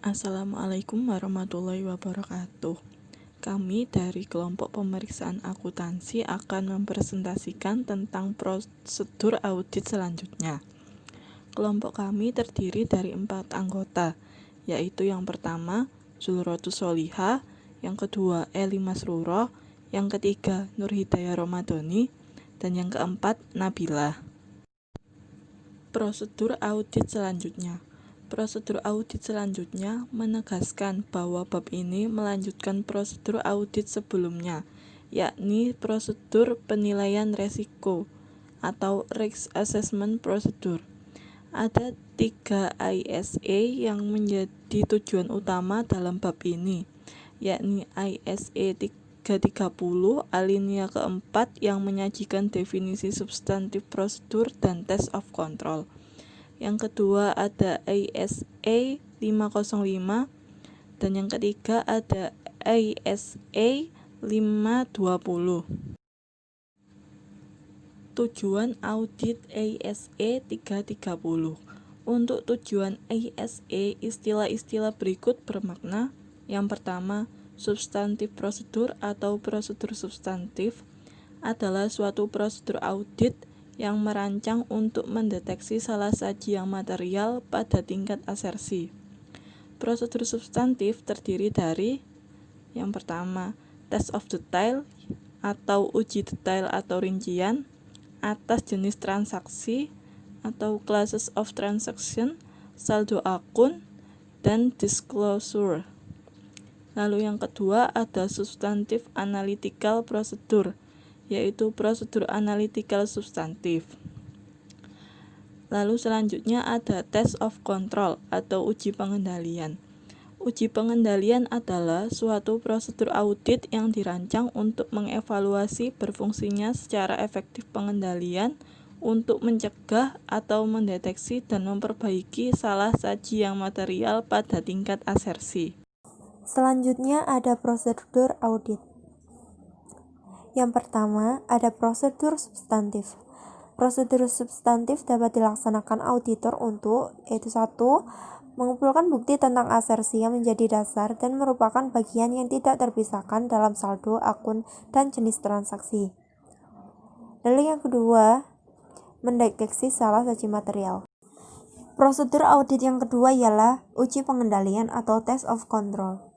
Assalamualaikum warahmatullahi wabarakatuh. Kami dari kelompok pemeriksaan akuntansi akan mempresentasikan tentang prosedur audit selanjutnya. Kelompok kami terdiri dari 4 anggota, yaitu yang pertama Zulrotus Solihah, yang kedua Eli Masruroh, yang ketiga Nur Hidayah Romadhoni, dan yang keempat Nabilah. Prosedur audit selanjutnya. Prosedur audit selanjutnya menegaskan bahwa bab ini melanjutkan prosedur audit sebelumnya, yakni prosedur penilaian resiko atau Risk Assessment Procedure. Ada 3 ISA yang menjadi tujuan utama dalam bab ini, yakni ISA 330 alinea keempat yang menyajikan definisi substantif prosedur dan test of control. Yang kedua ada ISA 505 dan yang ketiga ada ISA 520. Tujuan audit ISA 330. Untuk tujuan ISA, istilah-istilah berikut bermakna. Yang pertama, substantif prosedur atau prosedur substantif adalah suatu prosedur audit yang merancang untuk mendeteksi salah sajian material pada tingkat asersi. Prosedur substantif terdiri dari yang pertama, test of detail atau uji detail atau rincian atas jenis transaksi atau classes of transaction, saldo akun, dan disclosure. Lalu yang kedua ada substantif analytical procedure, yaitu prosedur analytical substantif. Lalu selanjutnya ada test of control atau uji pengendalian. Uji pengendalian adalah suatu prosedur audit yang dirancang untuk mengevaluasi berfungsinya secara efektif pengendalian untuk mencegah atau mendeteksi dan memperbaiki salah sajian material pada tingkat asersi. Selanjutnya ada prosedur audit. Yang pertama, ada prosedur substantif. Prosedur substantif dapat dilaksanakan auditor untuk yaitu 1. Mengumpulkan bukti tentang asersi yang menjadi dasar dan merupakan bagian yang tidak terpisahkan dalam saldo, akun, dan jenis transaksi. Lalu yang kedua, mendeteksi salah saji material. Prosedur audit yang kedua ialah uji pengendalian atau test of control.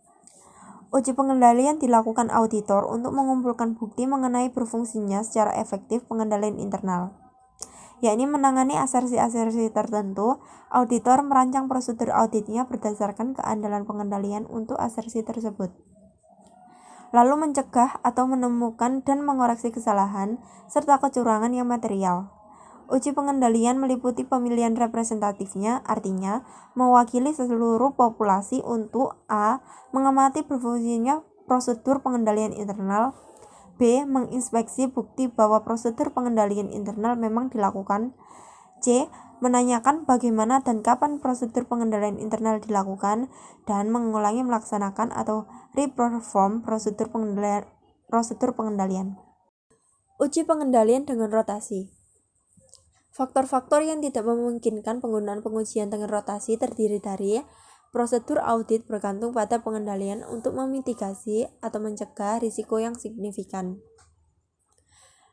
Uji pengendalian dilakukan auditor untuk mengumpulkan bukti mengenai berfungsinya secara efektif pengendalian internal, yakni menangani asersi-asersi tertentu. Auditor merancang prosedur auditnya berdasarkan keandalan pengendalian untuk asersi tersebut, lalu mencegah atau menemukan dan mengoreksi kesalahan serta kecurangan yang material. Uji pengendalian meliputi pemilihan representatifnya, artinya mewakili seluruh populasi untuk A. mengamati berfungsinya prosedur pengendalian internal, B. menginspeksi bukti bahwa prosedur pengendalian internal memang dilakukan, C. menanyakan bagaimana dan kapan prosedur pengendalian internal dilakukan, dan mengulangi melaksanakan atau reperform prosedur pengendalian. Uji pengendalian dengan rotasi. Faktor-faktor yang tidak memungkinkan penggunaan pengujian dengan rotasi terdiri dari prosedur audit bergantung pada pengendalian untuk memitigasi atau mencegah risiko yang signifikan.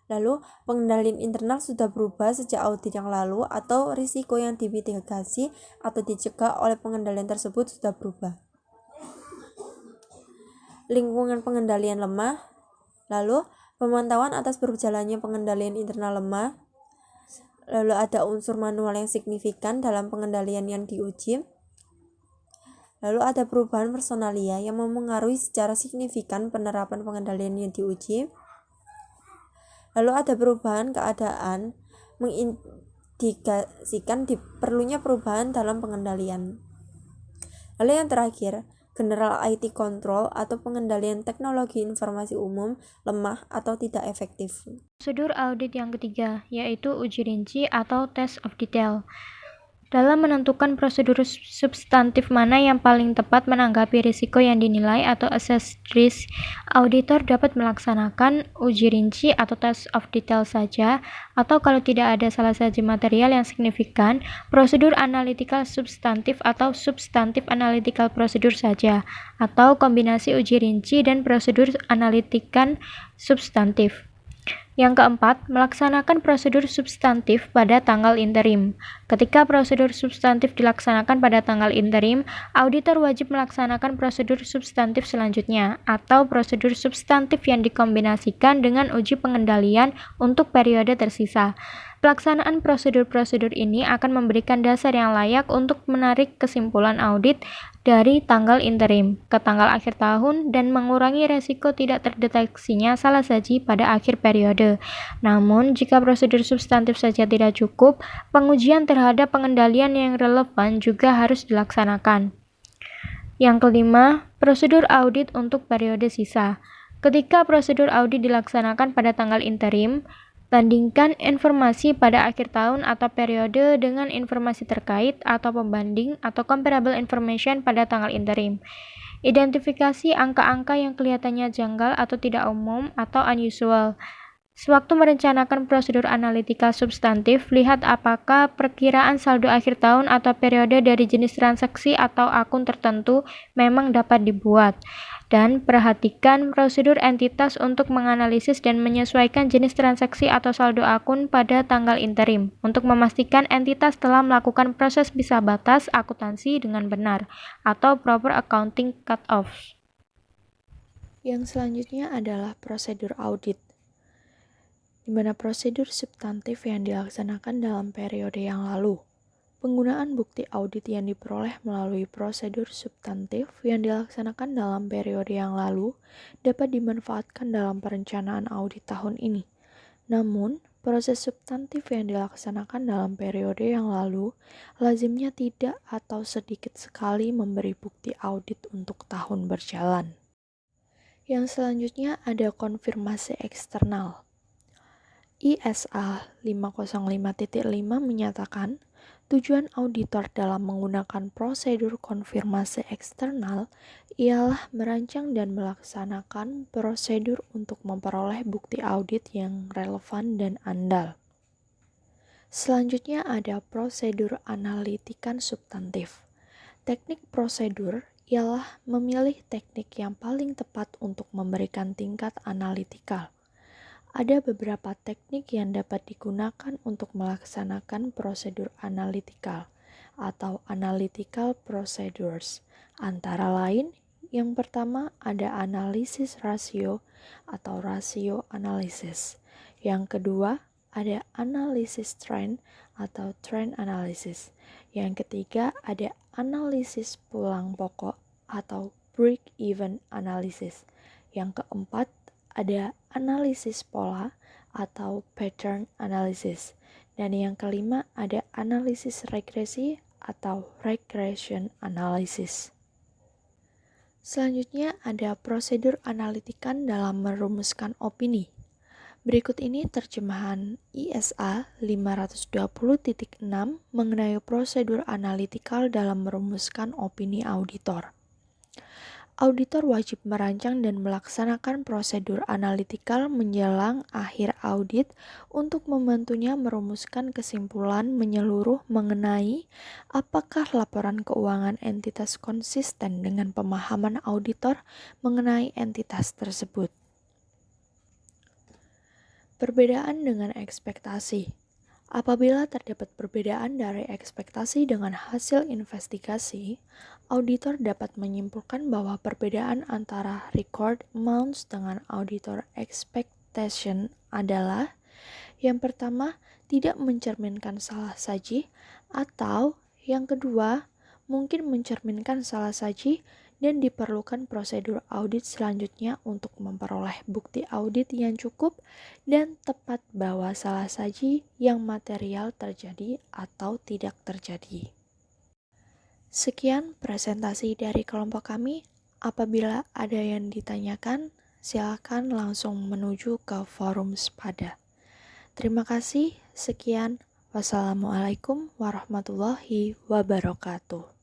Lalu, pengendalian internal sudah berubah sejak audit yang lalu atau risiko yang dimitigasi atau dicegah oleh pengendalian tersebut sudah berubah. Lingkungan pengendalian lemah. Lalu, pemantauan atas berjalannya pengendalian internal lemah. Lalu ada unsur manual yang signifikan dalam pengendalian yang diuji. Lalu ada perubahan personalia yang memengaruhi secara signifikan penerapan pengendalian yang diuji. Lalu ada perubahan keadaan mengindikasikan diperlunya perubahan dalam pengendalian. Lalu yang terakhir, General IT Control atau pengendalian teknologi informasi umum lemah atau tidak efektif. Prosedur audit yang ketiga, yaitu uji rinci atau test of detail. dalam menentukan prosedur substantif mana yang paling tepat menanggapi risiko yang dinilai atau assess risk, auditor dapat melaksanakan uji rinci atau test of detail saja, atau kalau tidak ada salah satu material yang signifikan, prosedur analytical substantif atau substantif analytical prosedur saja, atau kombinasi uji rinci dan prosedur analitikan substantif. Yang keempat, melaksanakan prosedur substantif pada tanggal interim. Ketika prosedur substantif dilaksanakan pada tanggal interim, auditor wajib melaksanakan prosedur substantif selanjutnya, atau prosedur substantif yang dikombinasikan dengan uji pengendalian untuk periode tersisa. Pelaksanaan prosedur-prosedur ini akan memberikan dasar yang layak untuk menarik kesimpulan audit dari tanggal interim ke tanggal akhir tahun dan mengurangi resiko tidak terdeteksinya salah saji pada akhir periode. Namun, jika prosedur substantif saja tidak cukup, pengujian terhadap pengendalian yang relevan juga harus dilaksanakan. Yang kelima, prosedur audit untuk periode sisa. Ketika prosedur audit dilaksanakan pada tanggal interim, bandingkan informasi pada akhir tahun atau periode dengan informasi terkait atau pembanding atau comparable information pada tanggal interim. Identifikasi angka-angka yang kelihatannya janggal atau tidak umum atau unusual. Sewaktu merencanakan prosedur analitika substantif, lihat apakah perkiraan saldo akhir tahun atau periode dari jenis transaksi atau akun tertentu memang dapat dibuat. Dan perhatikan prosedur entitas untuk menganalisis dan menyesuaikan jenis transaksi atau saldo akun pada tanggal interim, untuk memastikan entitas telah melakukan proses bisa batas akuntansi dengan benar, atau proper accounting cut-off. Yang selanjutnya adalah prosedur audit, di mana prosedur substantif yang dilaksanakan dalam periode yang lalu. Penggunaan bukti audit yang diperoleh melalui prosedur substantif yang dilaksanakan dalam periode yang lalu dapat dimanfaatkan dalam perencanaan audit tahun ini. Namun, proses substantif yang dilaksanakan dalam periode yang lalu lazimnya tidak atau sedikit sekali memberi bukti audit untuk tahun berjalan. Yang selanjutnya ada konfirmasi eksternal. ISA 505.5 menyatakan tujuan auditor dalam menggunakan prosedur konfirmasi eksternal ialah merancang dan melaksanakan prosedur untuk memperoleh bukti audit yang relevan dan andal. Selanjutnya ada prosedur analitikan substantif. Teknik prosedur ialah memilih teknik yang paling tepat untuk memberikan tingkat analitikal. Ada beberapa teknik yang dapat digunakan untuk melaksanakan prosedur analytical atau analytical procedures. Antara lain, yang pertama ada analisis rasio atau rasio analysis. Yang kedua ada analisis trend atau trend analysis. Yang ketiga ada analisis pulang pokok atau break-even analysis. Yang keempat ada analisis pola atau pattern analysis. Dan yang kelima ada analisis regresi atau regression analysis. Selanjutnya ada prosedur analitikan dalam merumuskan opini. Berikut ini terjemahan ISA 520.6 mengenai prosedur analitikal dalam merumuskan opini auditor. Auditor wajib merancang dan melaksanakan prosedur analitikal menjelang akhir audit untuk membantunya merumuskan kesimpulan menyeluruh mengenai apakah laporan keuangan entitas konsisten dengan pemahaman auditor mengenai entitas tersebut. Perbedaan dengan ekspektasi. Apabila terdapat perbedaan dari ekspektasi dengan hasil investigasi, auditor dapat menyimpulkan bahwa perbedaan antara record amounts dengan auditor expectation adalah: yang pertama, tidak mencerminkan salah saji, atau yang kedua, mungkin mencerminkan salah saji dan diperlukan prosedur audit selanjutnya untuk memperoleh bukti audit yang cukup dan tepat bahwa salah saji yang material terjadi atau tidak terjadi. Sekian presentasi dari kelompok kami. Apabila ada yang ditanyakan, silakan langsung menuju ke forum Spada. Terima kasih. Sekian. Wassalamualaikum warahmatullahi wabarakatuh.